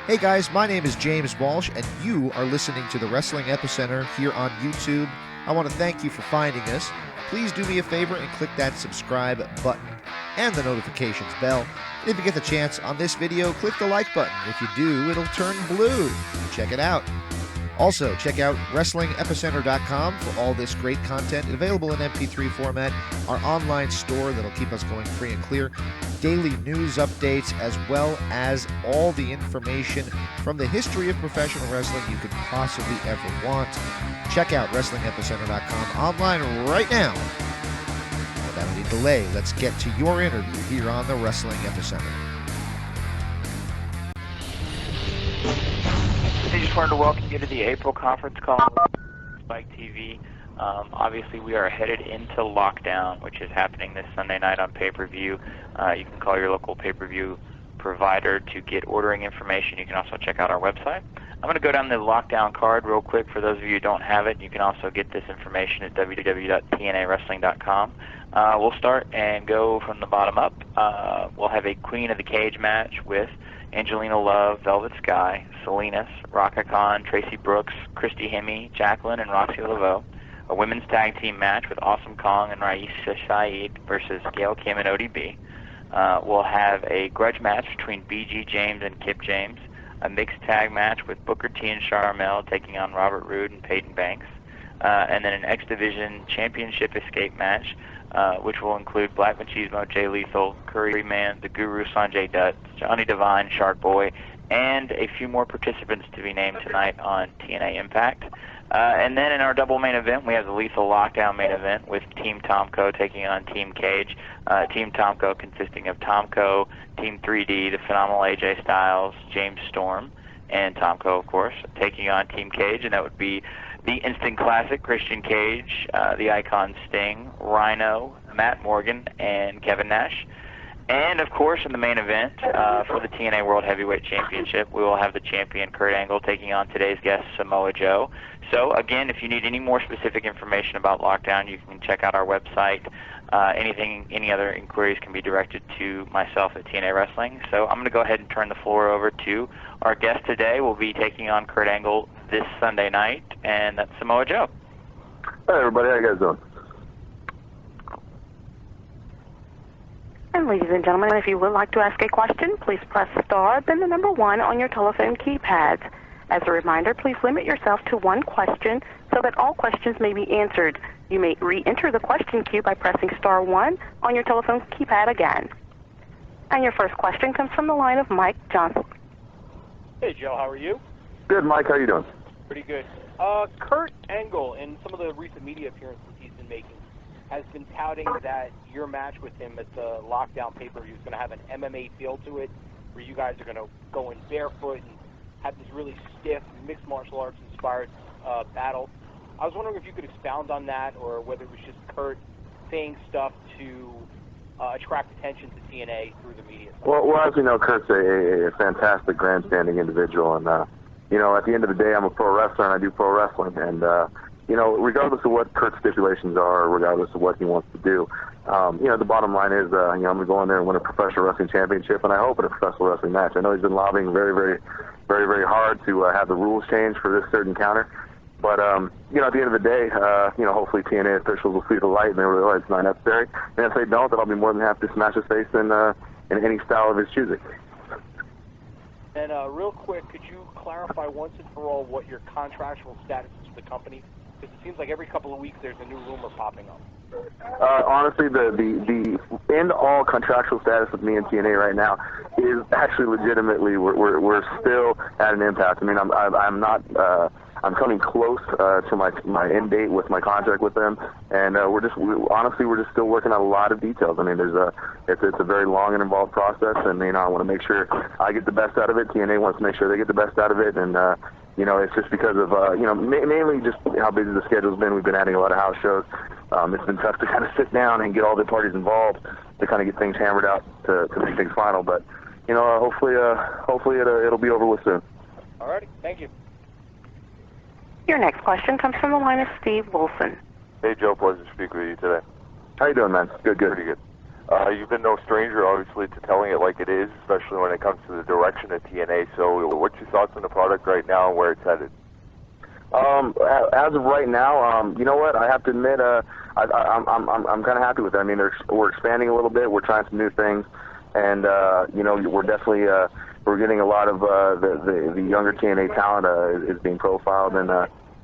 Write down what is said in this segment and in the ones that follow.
Hey guys, my name is James Walsh, and you are listening to the Wrestling Epicenter here on YouTube. I want to thank you for finding us. Please do me a favor and click that subscribe button and the notifications bell. And if you get the chance on this video, click the like button. If you do, it'll turn blue. Check it out. Also, check out WrestlingEpicenter.com for all this great content available in MP3 format, our online store that'll keep us going free and clear, daily news updates, as well as all the information from the history of professional wrestling you could possibly ever want. Check out WrestlingEpicenter.com online right now. Without any delay, let's get to your interview here on the Wrestling Epicenter. I just wanted to welcome you to the April conference call, Spike TV. Obviously, we are headed into lockdown, which is happening this Sunday night on pay-per-view. You can call your local pay-per-view provider to get ordering information. You can also check out our website. I'm going to go down the lockdown card real quick for those of you who don't have it. You can also get this information at www.tnawrestling.com. We'll start and go from the bottom up. We'll have a Queen of the Cage match with Angelina Love, Velvet Sky, Salinas, Raka Khan, Tracy Brooks, Christy Hemme, Jacqueline, and Roxy Laveau. A women's tag team match with Awesome Kong and Raisa Saeed versus Gail Kim and ODB. We'll have a grudge match between BG James and Kip James. A mixed tag match with Booker T and Charmel taking on Robert Roode and Peyton Banks. And then an X Division Championship Escape match, which will include Black Machismo, Jay Lethal, Curry Man, The Guru, Sanjay Dutt, Johnny Devine, Shark Boy, and a few more participants to be named tonight on TNA Impact. And then in our double main event, we have the Lethal Lockdown main event with Team Tomko taking on Team Cage. Team Tomko consisting of Tomko, Team 3D, the phenomenal AJ Styles, James Storm, and Tomko, of course, taking on Team Cage, and that would be the Instant Classic, Christian Cage, the Icon Sting, Rhino, Matt Morgan, and Kevin Nash. And, of course, in the main event for the TNA World Heavyweight Championship, we will have the champion Kurt Angle taking on today's guest, Samoa Joe. So, again, if you need any more specific information about Lockdown, you can check out our website. Any other inquiries can be directed to myself at TNA Wrestling. So I'm going to go ahead and turn the floor over to our guest today. We'll be taking on Kurt Angle this Sunday night, and that's Samoa Joe. Hey, everybody. How you guys doing? And ladies and gentlemen, if you would like to ask a question, please press star, then the number 1 on your telephone keypads. As a reminder, please limit yourself to one question so that all questions may be answered. You may re-enter the question queue by pressing star 1 on your telephone keypad again. And your first question comes from the line of Mike Johnson. Hey, Joe, how are you? Good, Mike. How you doing? Pretty good. Kurt Angle, in some of the recent media appearances he's been making, has been touting that your match with him at the Lockdown pay-per-view is going to have an MMA feel to it, where you guys are going to go in barefoot and have this really stiff, mixed martial arts inspired battle. I was wondering if you could expound on that, or whether it was just Kurt saying stuff to attract attention to TNA through the media. Well, as you know, Kurt's a fantastic, grandstanding individual, and at the end of the day, I'm a pro wrestler and I do pro wrestling, and regardless of what Kurt's stipulations are, regardless of what he wants to do, the bottom line is, I'm going to go in there and win a professional wrestling championship, and I hope in a professional wrestling match. I know he's been lobbying very, very, very, very hard to have the rules changed for this certain counter. But, at the end of the day, hopefully TNA officials will see the light and they realize it's not necessary. And if they don't, then I'll be more than happy to smash his face in any style of his choosing. And real quick, could you clarify once and for all what your contractual status is with the company? Because it seems like every couple of weeks there's a new rumor popping up. Honestly, the end-all contractual status with me and TNA right now is actually legitimately we're still at an impasse. I mean, I'm coming close to my end date with my contract with them, and we're just still working out a lot of details. I mean, it's a very long and involved process, and I want to make sure I get the best out of it. TNA wants to make sure they get the best out of it, and it's just because of mainly just how busy the schedule's been. We've been adding a lot of house shows. It's been tough to kind of sit down and get all the parties involved to kind of get things hammered out to make things final. But hopefully it'll be over with soon. All righty, thank you. Your next question comes from the line of Steve Wilson. Hey, Joe, pleasure to speak with you today. How you doing, man? Good. Pretty good. You've been no stranger, obviously, to telling it like it is, especially when it comes to the direction of TNA. So what's your thoughts on the product right now and where it's headed? As of right now, you know what? I have to admit, I'm kind of happy with it. I mean, we're expanding a little bit. We're trying some new things, and you know, we're definitely we're getting a lot of the younger TNA talent is being profiled, and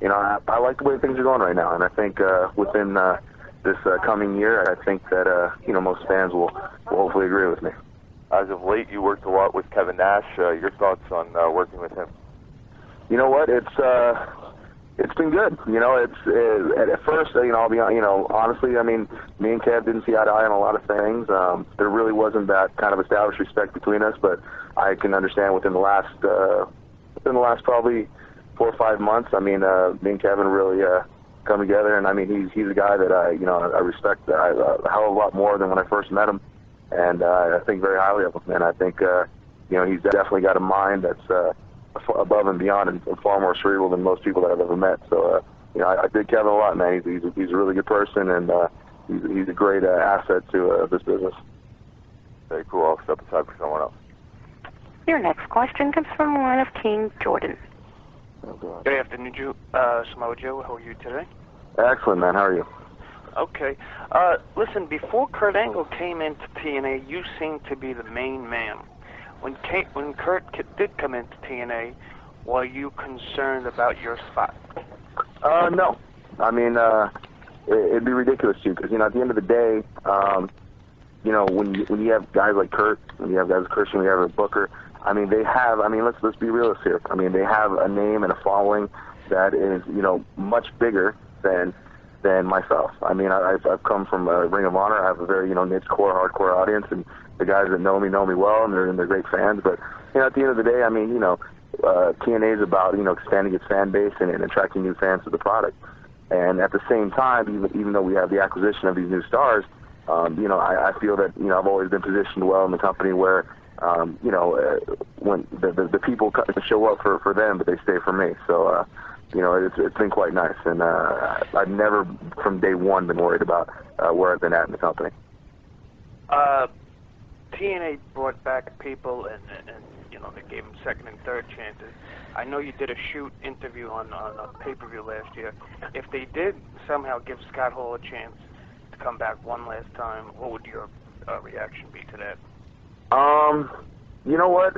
you know, I like the way things are going right now. And I think within this coming year, I think that you know, most fans will hopefully agree with me. As of late, you worked a lot with Kevin Nash. Your thoughts on working with him? You know what? It's been good. You know, at first, you know, I'll be, you know, honestly, I mean, me and Kev didn't see eye to eye on a lot of things. There really wasn't that kind of established respect between us, but I can understand within the last probably 4 or 5 months, I mean, me and Kevin really come together, and I mean, he's a guy that I respect a hell of a lot more than when I first met him, and I think very highly of him, and I think, you know, he's definitely got a mind that's above and beyond and far more cerebral than most people that I've ever met. So, you know, I dig Kevin a lot, man. He's a really good person, and he's a great asset to this business. Very cool. I'll step aside for someone else. Your next question comes from the line of King Jordan. Good afternoon, Samoa Joe. How are you today? Excellent, man. How are you? Okay. Listen, before Kurt Angle came into TNA, you seemed to be the main man. When Kurt did come into TNA, were you concerned about your spot? No. I mean, it'd be ridiculous to, because, you know, at the end of the day, you know, when you have guys like Kurt, when you have guys like Christian, when you have a Booker, I mean, they have, I mean, let's be realistic here. I mean, they have a name and a following that is, you know, much bigger than myself. I mean, I've come from Ring of Honor. I have a very, you know, niche hardcore audience, and the guys that know me well, and they're great fans. But, you know, at the end of the day, I mean, you know, TNA is about, you know, expanding its fan base and attracting new fans to the product. And at the same time, even though we have the acquisition of these new stars, you know, I feel that, you know, I've always been positioned well in the company where, you know, when the people show up for them, but they stay for me. So, you know, it's been quite nice, and I've never, from day one, been worried about where I've been at in the company. TNA brought back people, and you know, they gave them second and third chances. I know you did a shoot interview on a pay-per-view last year. If they did somehow give Scott Hall a chance to come back one last time, what would your reaction be to that? You know what?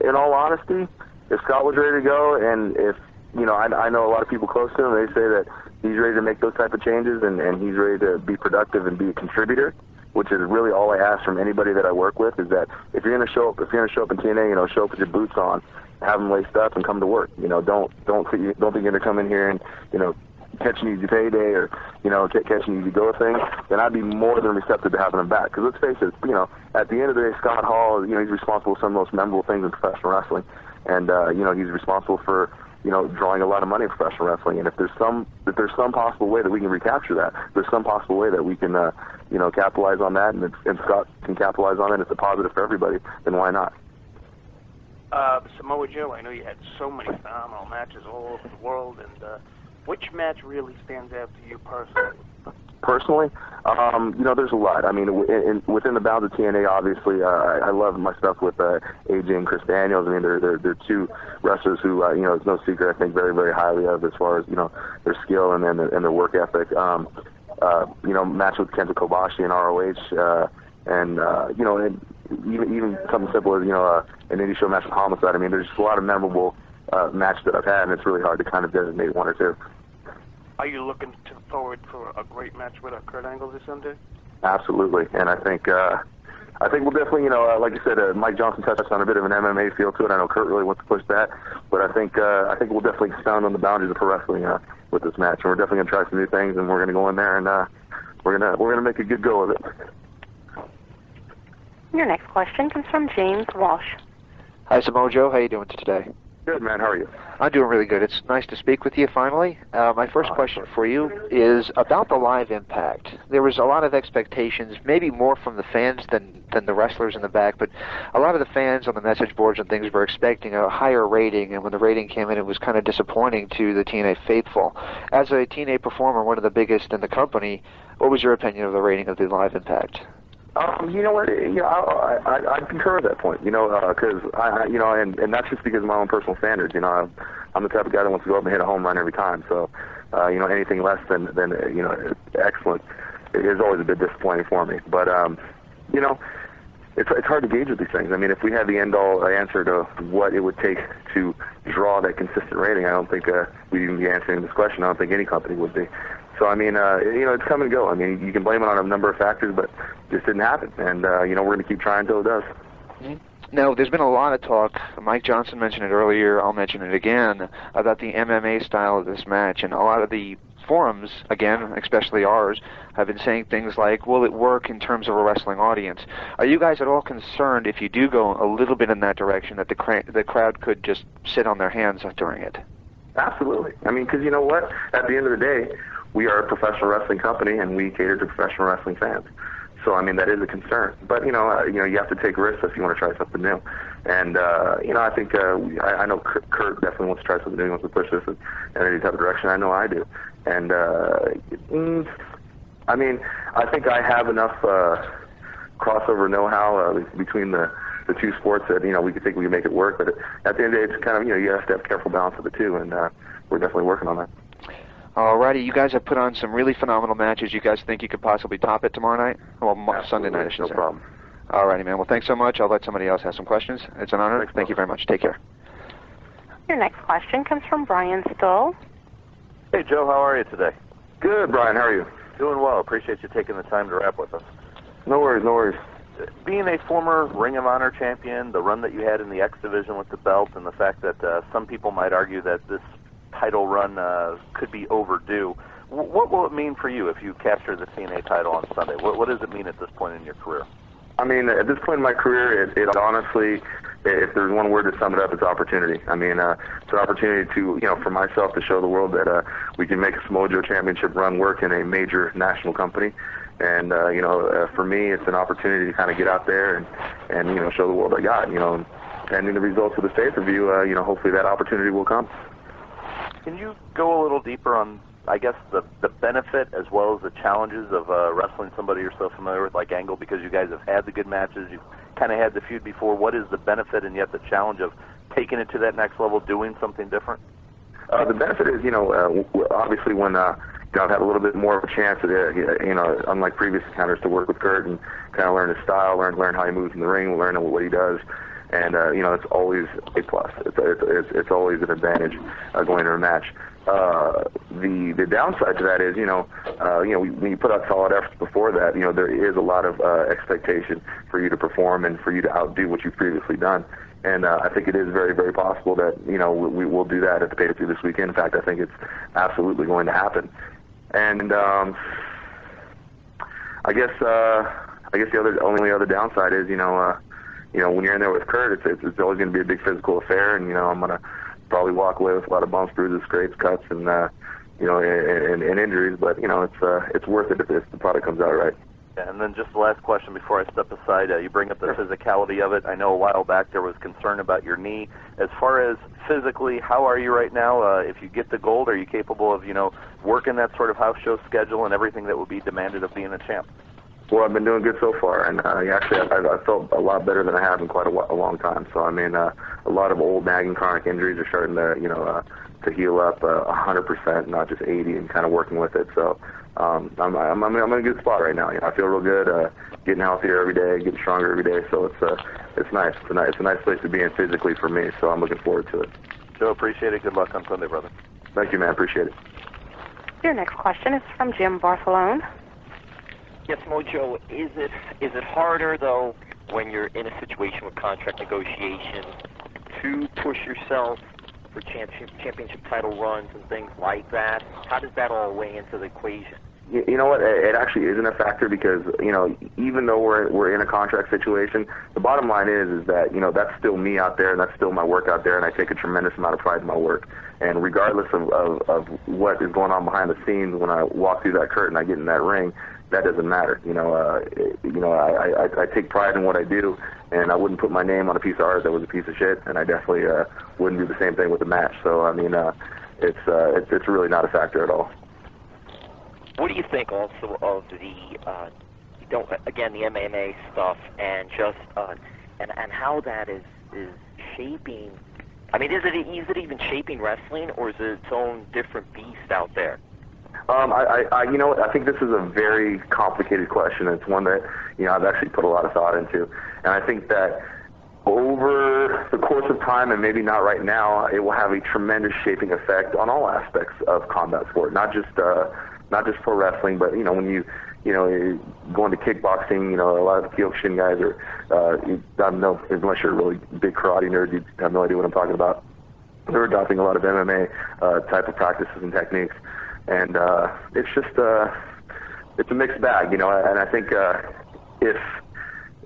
In all honesty, if Scott was ready to go, and if, you know, I know a lot of people close to him, they say that he's ready to make those type of changes, and he's ready to be productive and be a contributor, which is really all I ask from anybody that I work with, is that if you're gonna show up in TNA, you know, show up with your boots on, have them laced up, and come to work. You know, don't think you're gonna come in here and, you know, catch an easy payday or, you know, catch an easy go thing. Then I'd be more than receptive to having him back. Because let's face it, you know, at the end of the day, Scott Hall, you know, he's responsible for some of the most memorable things in professional wrestling, and you know, he's responsible for, you know, drawing a lot of money in professional wrestling. And if there's some possible way that we can recapture that, there's some possible way that we can, you know, capitalize on that, and Scott can capitalize on it, it's a positive for everybody, then why not? Samoa Joe, I know you had so many phenomenal matches all over the world, and which match really stands out to you personally? Personally, you know, there's a lot. I mean, within the bounds of TNA, obviously, I love my stuff with AJ and Chris Daniels. I mean, they're two wrestlers who, you know, it's no secret, I think very, very highly of, as far as, you know, their skill and their work ethic. You know, match with Kenta Kobashi and ROH, and you know, and even something simple as, you know, an indie show match with Homicide. I mean, there's just a lot of memorable matches that I've had, and it's really hard to kind of designate one or two. Are you looking forward for a great match with Kurt Angle this Sunday? Absolutely, and I think we'll definitely, you know, like I said, Mike Johnson touched on a bit of an MMA feel to it. I know Kurt really wants to push that, but I think we'll definitely expound on the boundaries of pro wrestling with this match, and we're definitely gonna try some new things, and we're gonna go in there and we're gonna make a good go of it. Your next question comes from James Walsh. Hi, Samoa Joe. How you doing today? Good, man. How are you? I'm doing really good. It's nice to speak with you finally. My first question for you is about the live impact. There was a lot of expectations, maybe more from the fans than the wrestlers in the back, but a lot of the fans on the message boards and things were expecting a higher rating, and when the rating came in, it was kind of disappointing to the TNA faithful. As a TNA performer, one of the biggest in the company, what was your opinion of the rating of the live impact? You know what? I concur at that point. Because and that's just because of my own personal standards. I'm the type of guy that wants to go up and hit a home run every time. So, anything less than excellent is always a bit disappointing for me. But it's hard to gauge with these things. I mean, if we had the end-all answer to what it would take to draw that consistent rating, I don't think we'd even be answering this question. I don't think any company would be. So, I mean, it's come and go. I mean, you can blame it on a number of factors, but it just didn't happen. And, we're going to keep trying until it does. Mm-hmm. Now, there's been a lot of talk, Mike Johnson mentioned it earlier, I'll mention it again, about the MMA style of this match, and a lot of the forums, again, especially ours, have been saying things like, will it work in terms of a wrestling audience? Are you guys at all concerned, if you do go a little bit in that direction, that the crowd could just sit on their hands during it? Absolutely. I mean, because you know what? At the end of the day, we are a professional wrestling company, and we cater to professional wrestling fans. So, I mean, that is a concern. But, you have to take risks if you want to try something new. And, I think, I know Kurt definitely wants to try something new. He wants to push this in any type of direction. I know I do. And, I mean, I think I have enough crossover know-how between the two sports that, we could think we can make it work. But at the end of the day, it's kind of, you have to have careful balance of the two. And we're definitely working on that. Alrighty, you guys have put on some really phenomenal matches. You guys think you could possibly top it tomorrow night? Well, Sunday night, I should say. No problem. Alrighty, man. Well, thanks so much. I'll let somebody else have some questions. It's an honor. Thank you very much. Take care. Your next question comes from Brian Stoll. Hey, Joe. How are you today? Good, Brian. How are you? Doing well. Appreciate you taking the time to rap with us. No worries, no worries. Being a former Ring of Honor champion, the run that you had in the X Division with the belt, and the fact that some people might argue that this title run could be overdue. What will it mean for you if you capture the TNA title on Sunday? What does it mean at this point in your career? I mean, at this point in my career, it honestly, if there's one word to sum it up, it's opportunity. I mean, it's an opportunity to, for myself to show the world that we can make a Samoa Joe Championship run work in a major national company. And, for me, it's an opportunity to kind of get out there and show the world I got, pending the results of the pay-per-view, hopefully that opportunity will come. Can you go a little deeper on, I guess, the benefit as well as the challenges of wrestling somebody you're so familiar with like Angle, because you guys have had the good matches, you've kind of had the feud before. What is the benefit and yet the challenge of taking it to that next level, doing something different? The benefit is, obviously when I've had a little bit more of a chance, unlike previous encounters, to work with Kurt and kind of learn his style, learn how he moves in the ring, learn what he does. And, it's always a plus. It's always an advantage going into a match. The downside to that is, when you put out solid efforts before that, there is a lot of expectation for you to perform and for you to outdo what you've previously done. And I think it is very, very possible that, we will do that at the pay-per-view this weekend. In fact, I think it's absolutely going to happen. And I guess the only other downside is, when you're in there with Kurt, it's always going to be a big physical affair, and I'm going to probably walk away with a lot of bumps, bruises, scrapes, cuts, and and injuries. But it's worth it if the product comes out right. And then just the last question before I step aside, you bring up the physicality of it. I know a while back there was concern about your knee. As far as physically, how are you right now? If you get the gold, are you capable of working that sort of house show schedule and everything that would be demanded of being a champ? Well, I've been doing good so far, and actually I felt a lot better than I have in quite a long time. So I mean, a lot of old nagging chronic injuries are starting to to heal up 100%, not just 80, and kind of working with it. So I'm in a good spot right now. I feel real good, getting healthier every day, getting stronger every day. So it's nice. It's a nice place to be in physically for me. So I'm looking forward to it. Joe, appreciate it. Good luck on Sunday, brother. Thank you, man. Appreciate it. Your next question is from Jim Barthelone. Yes, Mojo, is it harder, though, when you're in a situation with contract negotiations to push yourself for championship title runs and things like that? How does that all weigh into the equation? You know what? It actually isn't a factor because, even though we're in a contract situation, the bottom line is that, that's still me out there and that's still my work out there, and I take a tremendous amount of pride in my work. And regardless of what is going on behind the scenes, when I walk through that curtain, I get in that ring, that doesn't matter. I take pride in what I do, and I wouldn't put my name on a piece of art that was a piece of shit, and I definitely wouldn't do the same thing with the match. So, I mean, it's really not a factor at all. What do you think also of the again, the MMA stuff, and just and how that is shaping. I mean, is it even shaping wrestling, or is it its own different beast out there? You know what? I think this is a very complicated question. It's one that, you know, I've actually put a lot of thought into, and I think that over the course of time, and maybe not right now, it will have a tremendous shaping effect on all aspects of combat sport, not just pro wrestling, but, you know, when you go into kickboxing, you know, a lot of the Kyokushin guys are, I don't know, unless you're a really big karate nerd, you have no idea what I'm talking about. They're adopting a lot of MMA type of practices and techniques, and it's just it's a mixed bag, you know. And I think if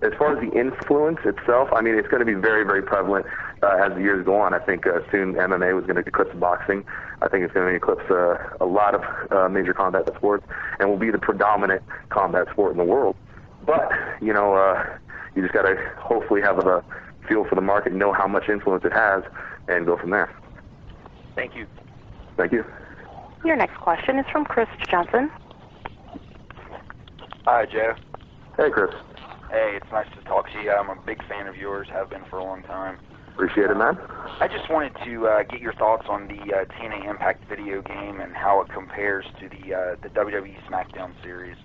as far as the influence itself, I mean, it's going to be very, very prevalent as the years go on. I think soon MMA was going to eclipse boxing. I think it's going to eclipse a lot of major combat sports and will be the predominant combat sport in the world. But, you know, you just got to hopefully have a feel for the market, know how much influence it has, and go from there. Thank you. Thank you. Your next question is from Chris Johnson. Hi, Joe. Hey, Chris. Hey, it's nice to talk to you. I'm a big fan of yours, have been for a long time. Appreciate it, man. I just wanted to get your thoughts on the TNA Impact video game and how it compares to the WWE SmackDown series.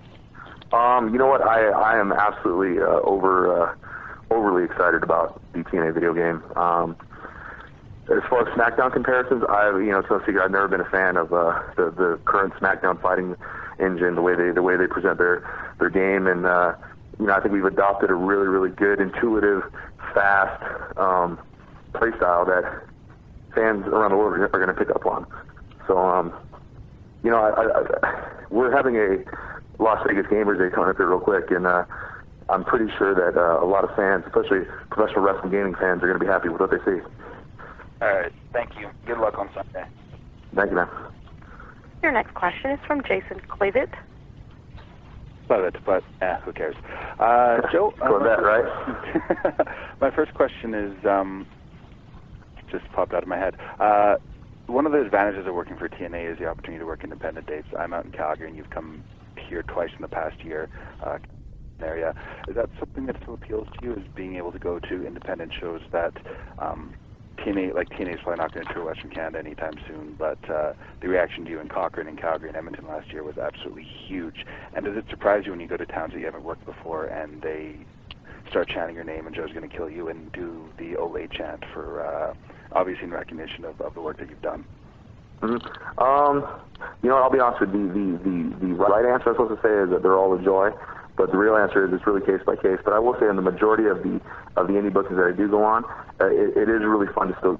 You know what? I am absolutely overly excited about the TNA video game. As far as SmackDown comparisons, it's no secret I've never been a fan of the current SmackDown fighting engine, the way they present their game, and I think we've adopted a really, really good, intuitive, fast play style that fans around the world are going to pick up on. So, we're having a Las Vegas Gamers Day coming up here real quick, and I'm pretty sure that a lot of fans, especially professional wrestling gaming fans, are going to be happy with what they see. All right, thank you. Good luck on Sunday. Thank you, man. Your next question is from Jason Clavitt. But who cares? Joe, that, right? My first question is just popped out of my head. One of the advantages of working for TNA is the opportunity to work independent dates. I'm out in Calgary, and you've come here twice in the past year. Area. Is that something that still appeals to you? Is being able to go to independent shows that TNA is probably not going to tour Western Canada anytime soon, but the reaction to you in Cochrane and Calgary and Edmonton last year was absolutely huge. And does it surprise you when you go to towns that you haven't worked before and they start chanting your name and Joe's going to kill you and do the Olay chant for obviously in recognition of the work that you've done? Mm-hmm. I'll be honest with you, the right answer I'm supposed to say is that they're all a joy. But the real answer is it's really case by case. But I will say, in the majority of the indie bookings that I do go on, it is really fun to still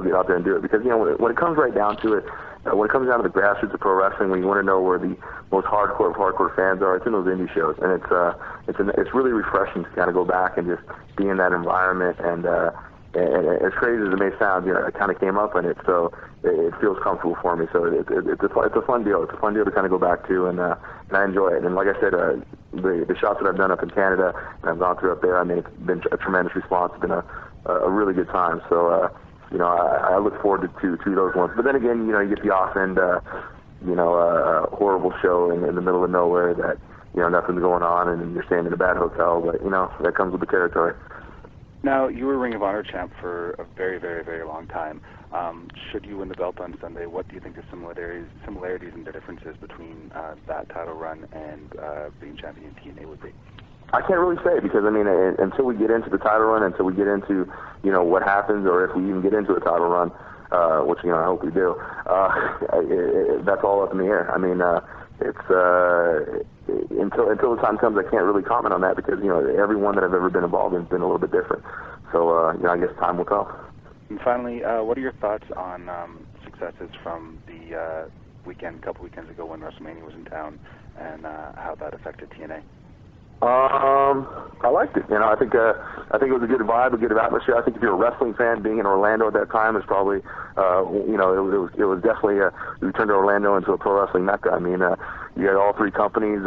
get out there and do it, because when it comes right down to it, when it comes down to the grassroots of pro wrestling, when you want to know where the most hardcore of hardcore fans are, it's in those indie shows, and it's really refreshing to kind of go back and just be in that environment. And as crazy as it may sound, it kind of came up in it, so it feels comfortable for me. So it's a fun deal. It's a fun deal to kind of go back to, and I enjoy it. And like I said, the shots that I've done up in Canada and I've gone through up there, I mean, it's been a tremendous response. It's been a really good time. So I look forward to those ones. But then again, you get the off-end, horrible show in the middle of nowhere that nothing's going on and you're staying in a bad hotel. But that comes with the territory. Now, you were Ring of Honor champ for a very, very, very long time. Should you win the belt on Sunday, what do you think the similarities and the differences between that title run and being champion in TNA would be? I can't really say, because, I mean, until we get into the title run, until we get into, what happens, or if we even get into a title run, which, I hope we do, that's all up in the air. I mean, it's until the time comes, I can't really comment on that, because every one that I've ever been involved in has been a little bit different. So I guess time will tell. And finally, what are your thoughts on successes from the couple weekends ago when WrestleMania was in town, and how that affected TNA? I liked it. I think it was a good vibe, a good atmosphere. I think if you're a wrestling fan, being in Orlando at that time is probably, it was definitely we turned Orlando into a pro wrestling mecca. I mean, you had all three companies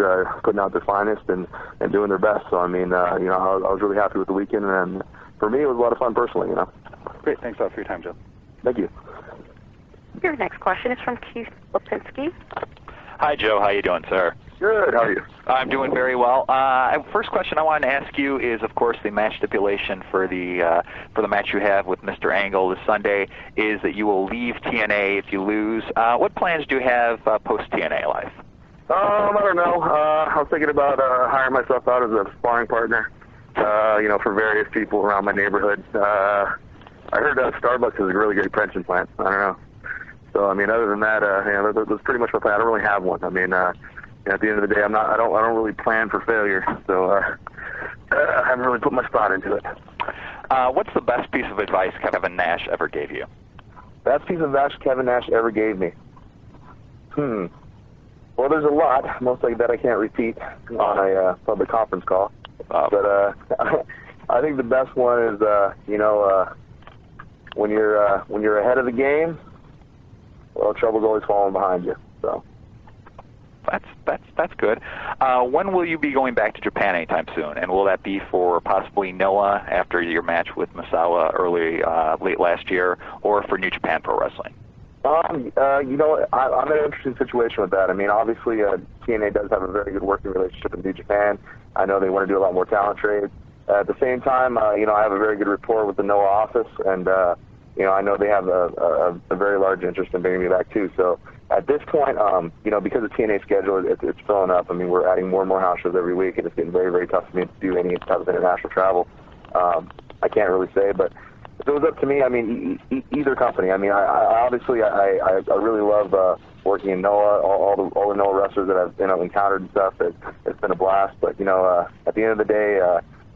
putting out their finest and doing their best. So I mean, I was really happy with the weekend, and for me, it was a lot of fun personally. Great. Thanks a lot for your time, Joe. Thank you. Your next question is from Keith Lipinski. Hi, Joe. How you doing, sir? Good. How are you? I'm doing very well. First question I wanted to ask you is, of course, the match stipulation for the match you have with Mr. Angle this Sunday is that you will leave TNA if you lose. What plans do you have post TNA life? I don't know. I was thinking about hiring myself out as a sparring partner, for various people around my neighborhood. I heard Starbucks is a really great pension plan. I don't know. So, I mean, other than that, that's pretty much my plan. I don't really have one. I mean, at the end of the day, I don't really plan for failure. So, I haven't really put much thought into it. What's the best piece of advice Kevin Nash ever gave you? Best piece of advice Kevin Nash ever gave me? Well, there's a lot, most likely that I can't repeat on a public conference call. But I think the best one is, when you're ahead of the game, well, trouble's always falling behind you. So that's good. When will you be going back to Japan anytime soon? And will that be for possibly Noah after your match with Misawa late last year, or for New Japan Pro Wrestling? I'm in an interesting situation with that. I mean, obviously, TNA does have a very good working relationship with New Japan. I know they want to do a lot more talent trades. At the same time, I have a very good rapport with the Noah office, and I know they have a very large interest in bringing me back too. So at this point, because of TNA's schedule, it's filling up. I mean, we're adding more and more house shows every week, and it's getting very, very tough for me to do any type of international travel. I can't really say, but if it was up to me, I mean, either company. I mean, I obviously really love working in Noah. All the Noah wrestlers that I've encountered and stuff. It's been a blast. But at the end of the day,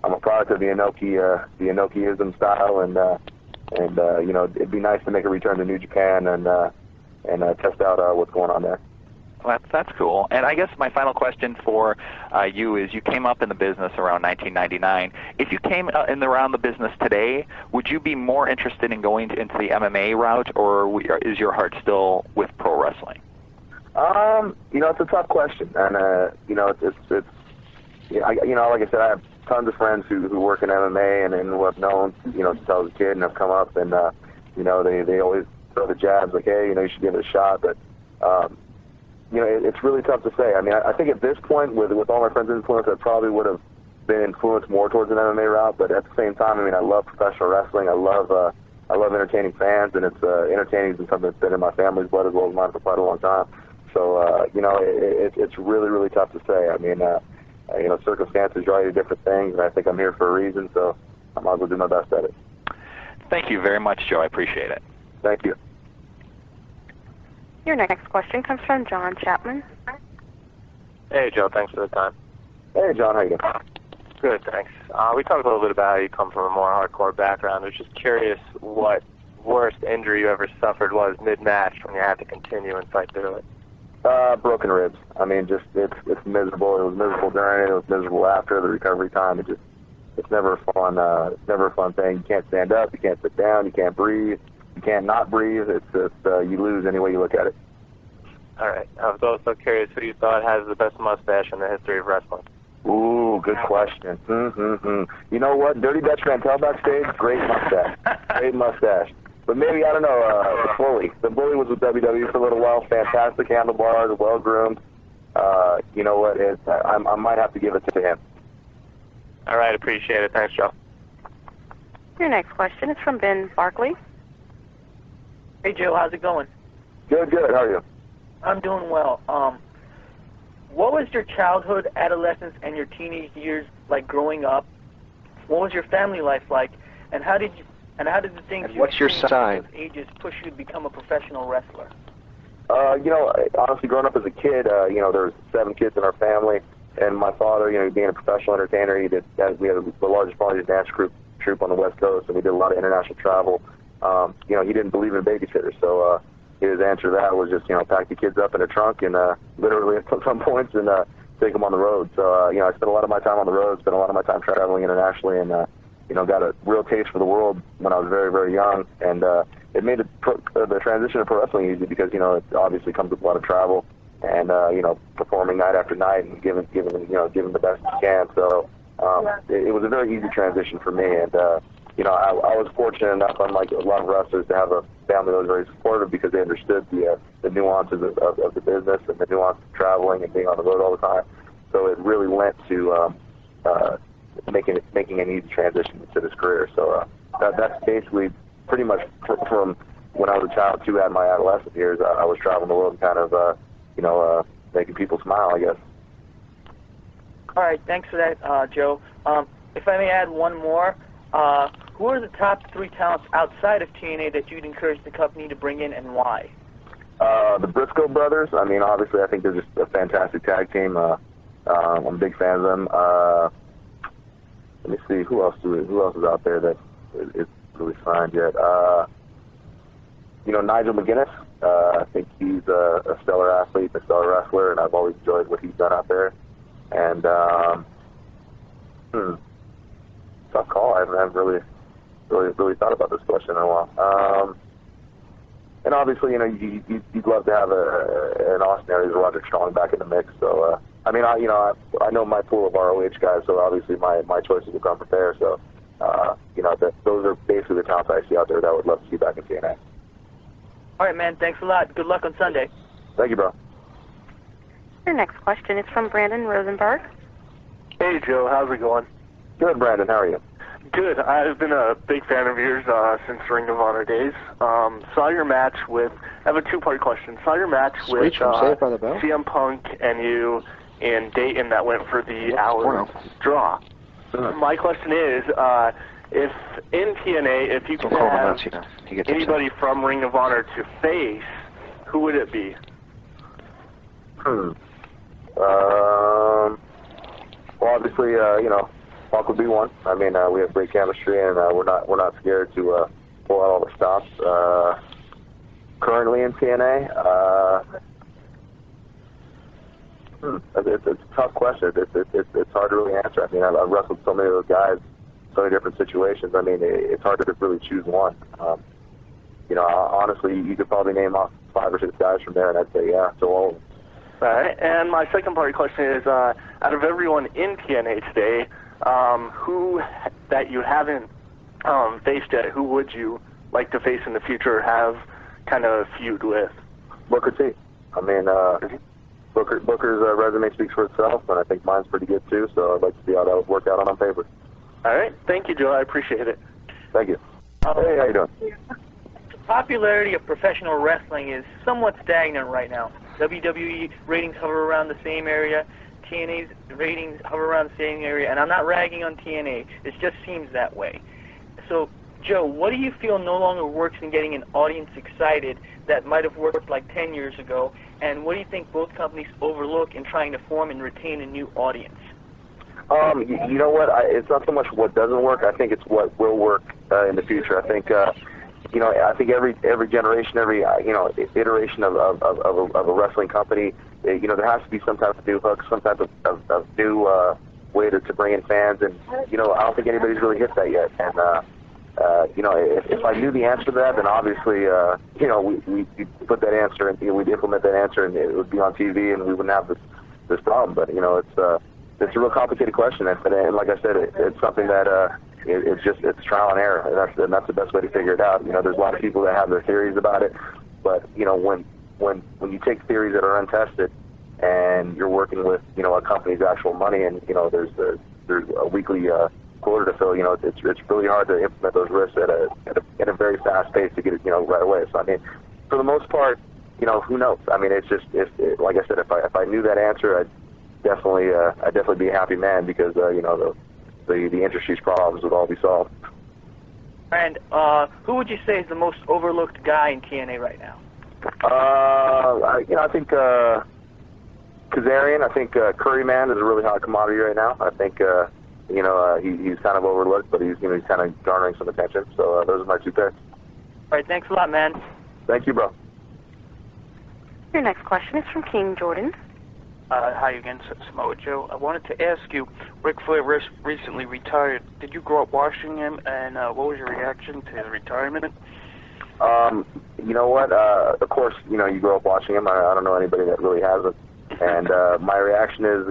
I'm a product of the Inokiism style, and it'd be nice to make a return to New Japan and test out what's going on there. Well, that's cool. And I guess my final question for you is, you came up in the business around 1999. If you came around the business today, would you be more interested in going into the MMA route, or is your heart still with pro wrestling? It's a tough question, and like I said, I have tons of friends who work in MMA and who I've known, since I was a kid and have come up, and they always throw the jabs like, hey, you should give it a shot, but it's really tough to say. I mean, I think at this point, with all my friends' influence, I probably would have been influenced more towards an MMA route. But at the same time, I mean, I love professional wrestling. I love entertaining fans, and entertaining has been something that's been in my family's blood as well as mine for quite a long time. So, it's really, really tough to say. I mean, circumstances drive you to different things, and I think I'm here for a reason, so I might as well do my best at it. Thank you very much, Joe. I appreciate it. Thank you. Your next question comes from John Chapman. Hey, Joe. Thanks for the time. Hey, John. How you doing? Good, thanks. We talked a little bit about how you come from a more hardcore background. I was just curious what worst injury you ever suffered was mid-match when you had to continue and fight through it. Broken ribs. I mean, just it's miserable. It was miserable during it. It was miserable after the recovery time. It's never a fun. It's never a fun thing. You can't stand up. You can't sit down. You can't breathe. You can't not breathe. It's just you lose any way you look at it. All right. I was also curious who you thought has the best mustache in the history of wrestling. Ooh, good question. You know what? Dirty Dutch Mantel backstage, great mustache. Great mustache. But maybe, I don't know, the Bully. The Bully was with WWE for a little while. Fantastic handlebars, well-groomed. You know what? I might have to give it to him. All right. Appreciate it. Thanks, Joe. Your next question is from Ben Barkley. Hey, Joe, how's it going? Good. How are you? I'm doing well. What was your childhood, adolescence, and your teenage years like growing up? What was your family life like? And how did the things and what's your sign? Ages push you to become a professional wrestler? Honestly, growing up as a kid, there was 7 kids in our family, and my father, being a professional entertainer, we had the largest volunteer dance troupe on the West Coast, and we did a lot of international travel. He didn't believe in babysitters, so his answer to that was just, pack the kids up in a trunk and literally at some points and take them on the road. So, I spent a lot of my time on the road, spent a lot of my time traveling internationally, and got a real taste for the world when I was very, very young. And it made the transition to pro wrestling easy because, it obviously comes with a lot of travel and, performing night after night and giving the best you can. So it was a very easy transition for me. And, I was fortunate enough, unlike a lot of wrestlers, to have family was very supportive because they understood the nuances of the business and the nuances of traveling and being on the road all the time. So it really lent to making an easy transition to this career. So that's basically pretty much from when I was a child to my adolescent years. I was traveling the world and kind of, making people smile, I guess. All right, thanks for that, Joe. If I may add one more, who are the top 3 talents outside of TNA that you'd encourage the company to bring in, and why? The Briscoe brothers. I mean, obviously, I think they're just a fantastic tag team. I'm a big fan of them. Let me see, who else is out there that is really signed yet? Nigel McGuinness. I think he's a stellar athlete, a stellar wrestler, and I've always enjoyed what he's done out there. And tough call. I haven't really thought about this question in a while. And obviously, you'd love to have an Austin Aries or Roderick Strong back in the mix. So I know my pool of ROH guys, so obviously my choices will come from there. So those are basically the talents I see out there that I would love to see back in TNA. All right, man. Thanks a lot. Good luck on Sunday. Thank you, bro. Your next question is from Brandon Rosenberg. Hey, Joe. How's it going? Good, Brandon. How are you? Good. I've been a big fan of yours since Ring of Honor days. Saw your match with... I have a 2-part question. Saw your match with CM Punk and you in Dayton that went for the hour draw. My question is, if in TNA, if you could have anybody from Ring of Honor to face, who would it be? Well, obviously, Punk would be one. I mean, we have great chemistry, and we're not scared to pull out all the stops. Currently in TNA, it's a tough question. It's hard to really answer. I mean, I've wrestled so many of those guys, so many different situations. I mean, it's hard to really choose one. Honestly, you could probably name off 5 or 6 guys from there, and I'd say, yeah, so all. All right. And my second part of the question is, out of everyone in TNA today, who that you haven't faced yet, who would you like to face in the future or have kind of a feud with? Booker T. I mean, Booker's resume speaks for itself, and I think mine's pretty good too, so I'd like to see how that would work out on paper. All right. Thank you, Joe. I appreciate it. Thank you. Hey, how you doing? The popularity of professional wrestling is somewhat stagnant right now. WWE ratings hover around the same area. TNA's ratings hover around the same area, and I'm not ragging on TNA. It just seems that way. So, Joe, what do you feel no longer works in getting an audience excited that might have worked like 10 years ago, and what do you think both companies overlook in trying to form and retain a new audience? You know what? It's not so much what doesn't work. I think it's what will work in the future. I think I think every generation, every iteration of a wrestling company, there has to be some type of new hook, some type of new way to bring in fans, and I don't think anybody's really hit that yet. And if I knew the answer to that, then obviously we put that answer and we'd implement that answer, and it would be on TV, and we wouldn't have this problem. But it's a real complicated question, and like I said, it's something that. It's trial and error, and that's the best way to figure it out. There's a lot of people that have their theories about it, but when you take theories that are untested and you're working with a company's actual money, and there's a weekly quota to fill, it's really hard to implement those risks at a very fast pace to get it right away. So I mean, for the most part, who knows? I mean, it's just like I said, if I knew that answer, I'd definitely be a happy man because the industry's problems would all be solved. And who would you say is the most overlooked guy in TNA right now? I think Kazarian. I think Curryman is a really hot commodity right now. I think he's kind of overlooked, but he's kind of garnering some attention. So those are my 2 picks. All right, thanks a lot, man. Thank you, bro. Your next question is from King Jordan. Hi again, Samoa Joe. I wanted to ask you, Ric Flair recently retired. Did you grow up watching him, and what was your reaction to his retirement? You know what? Of course, you grow up watching him. I don't know anybody that really hasn't. And my reaction is,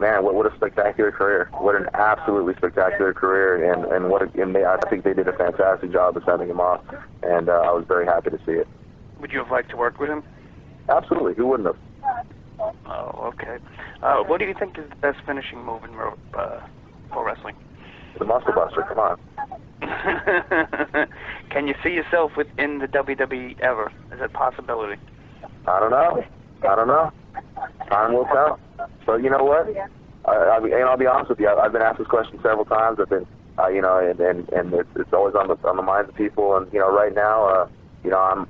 man, what a spectacular career. What an absolutely spectacular career, and I think they did a fantastic job of sending him off, and I was very happy to see it. Would you have liked to work with him? Absolutely. Who wouldn't have? Oh, okay. What do you think is the best finishing move in pro wrestling? The Muscle Buster, come on. Can you see yourself within the WWE ever? Is that a possibility? I don't know. Time will tell. But you know what? I'll be honest with you. I've been asked this question several times. I've been, and it's always on the minds of people. And right now, and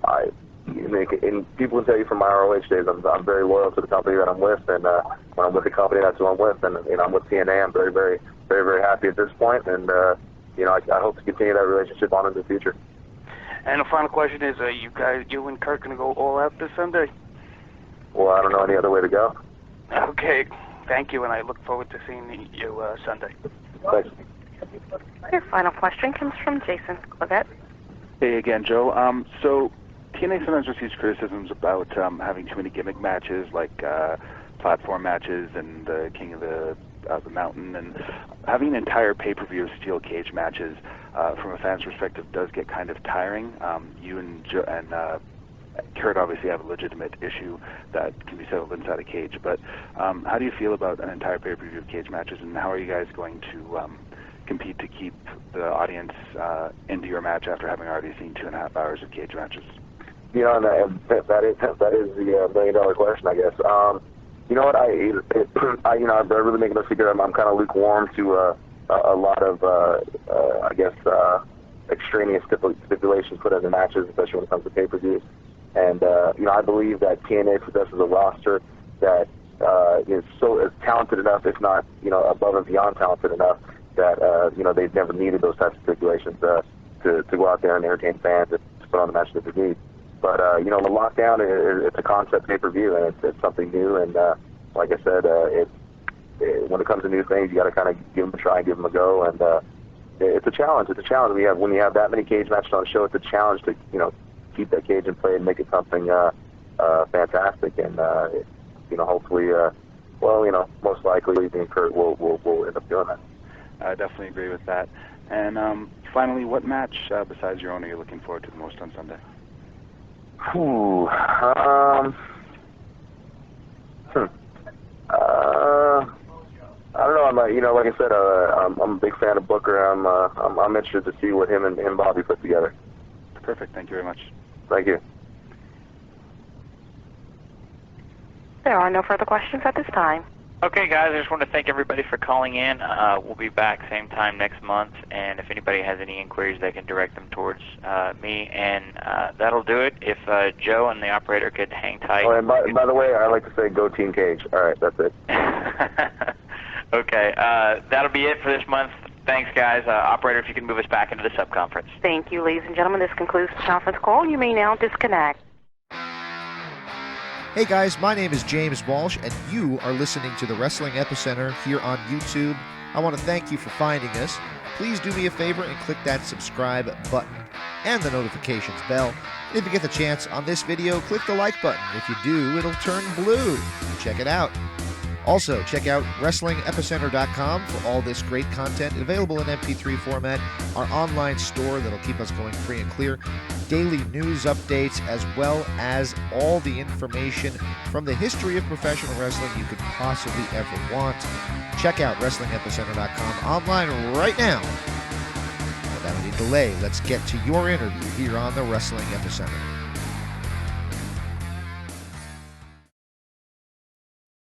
people can tell you from my ROH days, I'm very loyal to the company that I'm with, and when I'm with the company, that's who I'm with. And I'm with TNA. I'm very, very, very, very happy at this point, and I hope to continue that relationship on into the future. And the final question is, you and Kurt gonna go all out this Sunday? Well, I don't know any other way to go. Okay, thank you, and I look forward to seeing you Sunday. Thanks. Your final question comes from Jason Clavette. Hey again, Joe. So TNA sometimes receives criticisms about having too many gimmick matches, like platform matches and the King of the Mountain, and having an entire pay-per-view of steel cage matches from a fan's perspective does get kind of tiring. You and Joe and Kurt obviously have a legitimate issue that can be settled inside a cage, but how do you feel about an entire pay-per-view of cage matches, and how are you guys going to compete to keep the audience into your match after having already seen 2.5 hours of cage matches? And that is the $1 million question, I guess. You know what? I really make no secret. I'm kind of lukewarm to a lot of extraneous stipulations put in the matches, especially when it comes to pay-per-views. And I believe that TNA possesses a roster that is talented enough, if not above and beyond talented enough, that they've never needed those types of stipulations to go out there and entertain fans and to put on the match that they need. But the Lockdown, it's a concept pay-per-view, and it's something new. And like I said, when it comes to new things, you got to kind of give them a try, give them a go. And it's a challenge. It's a challenge. When you have that many cage matches on the show, it's a challenge to keep that cage in play and make it something fantastic. And hopefully, most likely, me and Kurt will end up doing that. I definitely agree with that. And finally, what match besides your own are you looking forward to the most on Sunday? I don't know. Like I said, I'm a big fan of Booker. I'm interested to see what him and Bobby put together. Perfect. Thank you very much. Thank you. There are no further questions at this time. Okay, guys, I just want to thank everybody for calling in. We'll be back same time next month, and if anybody has any inquiries, they can direct them towards me, and that'll do it. If Joe and the operator could hang tight. Oh, and by the way, I like to say go Team Cage. All right, that's it. Okay, that'll be it for this month. Thanks, guys. Operator, if you can move us back into the sub-conference. Thank you, ladies and gentlemen. This concludes the conference call. You may now disconnect. Hey guys, my name is James Walsh, and you are listening to the Wrestling Epicenter here on YouTube. I want to thank you for finding us. Please do me a favor and click that subscribe button and the notifications bell. If you get the chance on this video, click the like button. If you do, it'll turn blue. Check it out. Also, check out WrestlingEpicenter.com for all this great content available in MP3 format, our online store that'll keep us going free and clear, daily news updates, as well as all the information from the history of professional wrestling you could possibly ever want. Check out WrestlingEpicenter.com online right now. Without any delay, let's get to your interview here on the Wrestling Epicenter.